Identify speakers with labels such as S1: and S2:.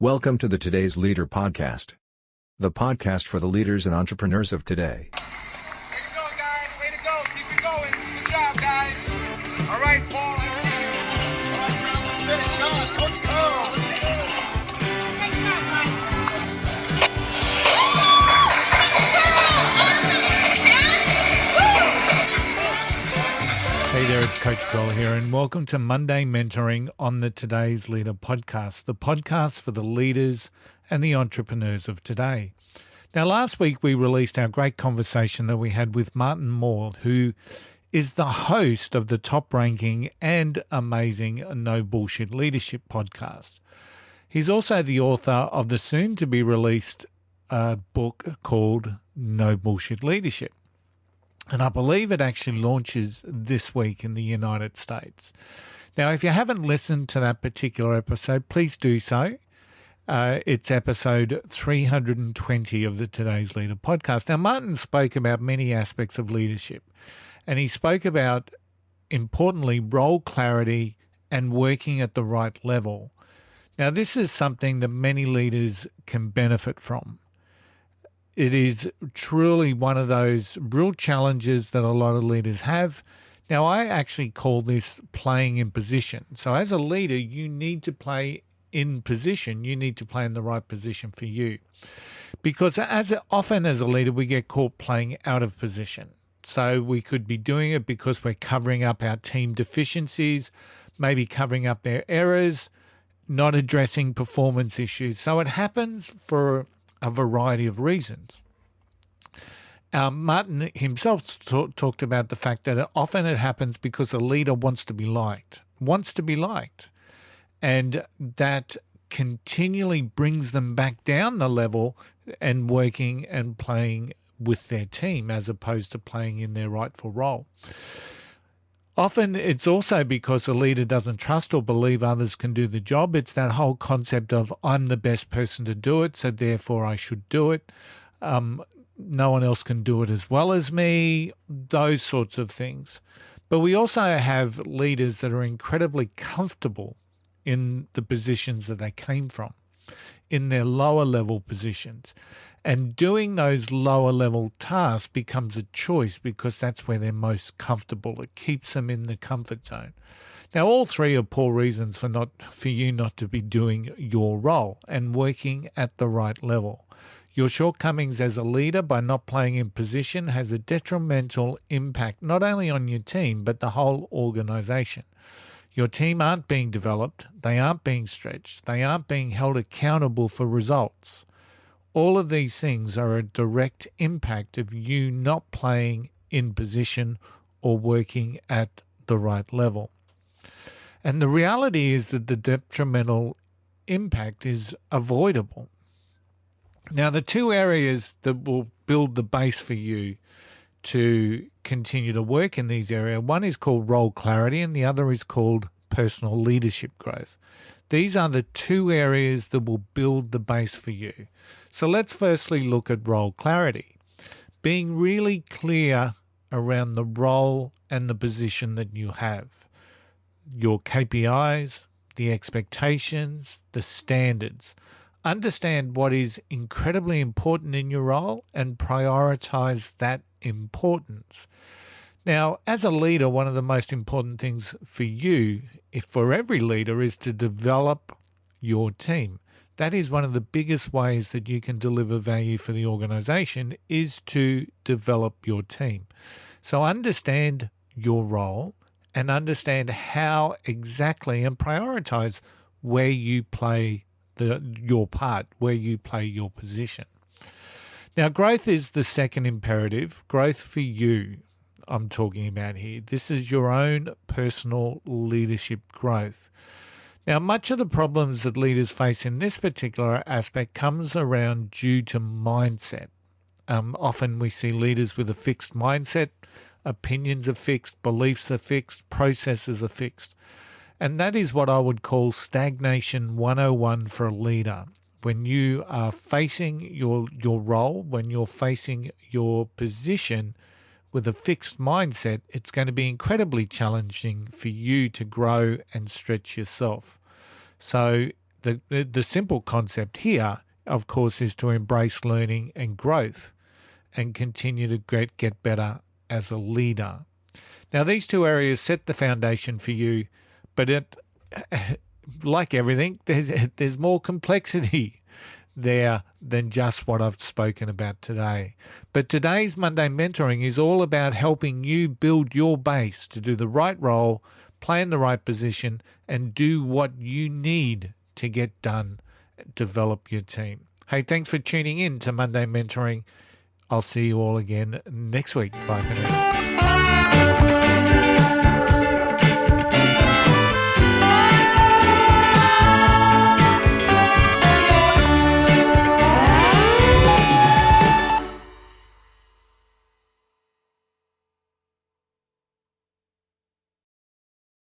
S1: Welcome to the Today's Leader podcast, the podcast for the leaders and entrepreneurs of today.
S2: Way to go, guys. Way to go. Keep it going. Good job, guys. All right, Paul, I see you. All right, John, finish. Let's go.
S3: Hey there, it's Coach Cole here, and welcome to Monday Mentoring on the Today's Leader podcast, the podcast for the leaders and the entrepreneurs of today. Now, last week we released our great conversation that we had with Martin Moore, who is the host of the top-ranking and amazing No Bullshit Leadership podcast. He's also the author of the soon-to-be-released book called No Bullshit Leadership. And I believe it actually launches this week in the United States. Now, if you haven't listened to that particular episode, please do so. It's episode 320 of the Today's Leader podcast. Now, Martin spoke about many aspects of leadership, and he spoke about, importantly, role clarity and working at the right level. Now, this is something that many leaders can benefit from. It is truly one of those real challenges that a lot of leaders have. Now, I actually call this playing in position. So as a leader, you need to play in position. You need to play in the right position for you. Because often as a leader, we get caught playing out of position. So we could be doing it because we're covering up our team deficiencies, maybe covering up their errors, not addressing performance issues. So it happens for a variety of reasons. Martin himself talked about the fact that often it happens because a leader wants to be liked, and that continually brings them back down the level and working and playing with their team as opposed to playing in their rightful role. Often it's also because a leader doesn't trust or believe others can do the job. It's that whole concept of I'm the best person to do it, so therefore I should do it. No one else can do it as well as me, those sorts of things. But we also have leaders that are incredibly comfortable in the positions that they came from, in their lower level positions. And doing those lower level tasks becomes a choice because that's where they're most comfortable. It keeps them in the comfort zone. Now, all three are poor reasons for you not to be doing your role and working at the right level. Your shortcomings as a leader by not playing in position has a detrimental impact not only on your team but the whole organization. Your team aren't being developed, they aren't being stretched, they aren't being held accountable for results. All of these things are a direct impact of you not playing in position or working at the right level. And the reality is that the detrimental impact is avoidable. Now, the two areas that will build the base for you to continue to work in these areas, one is called role clarity and the other is called personal leadership growth. These are the two areas that will build the base for you. So let's firstly look at role clarity. Being really clear around the role and the position that you have. Your KPIs, the expectations, the standards. Understand what is incredibly important in your role and prioritize that importance. Now, as a leader, one of the most important things for you, for every leader, is to develop your team. That is one of the biggest ways that you can deliver value for the organization is to develop your team. So understand your role and understand how exactly and prioritize where you play your part, where you play your position. Now, growth is the second imperative. Growth for you, I'm talking about here. This is your own personal leadership growth. Now, much of the problems that leaders face in this particular aspect comes around due to mindset. Often we see leaders with a fixed mindset, opinions are fixed, beliefs are fixed, processes are fixed. And that is what I would call stagnation 101 for a leader. When you are facing your role, when you're facing your position with a fixed mindset, it's going to be incredibly challenging for you to grow and stretch yourself. So The simple concept here, of course, is to embrace learning and growth and continue to get better as a leader. Now, these two areas set the foundation for you, but like everything, there's more complexity there than just what I've spoken about today. But today's Monday Mentoring is all about helping you build your base to do the right role, play in the right position, and do what you need to get done, develop your team. Hey, thanks for tuning in to Monday Mentoring. I'll see you all again next week. Bye for now.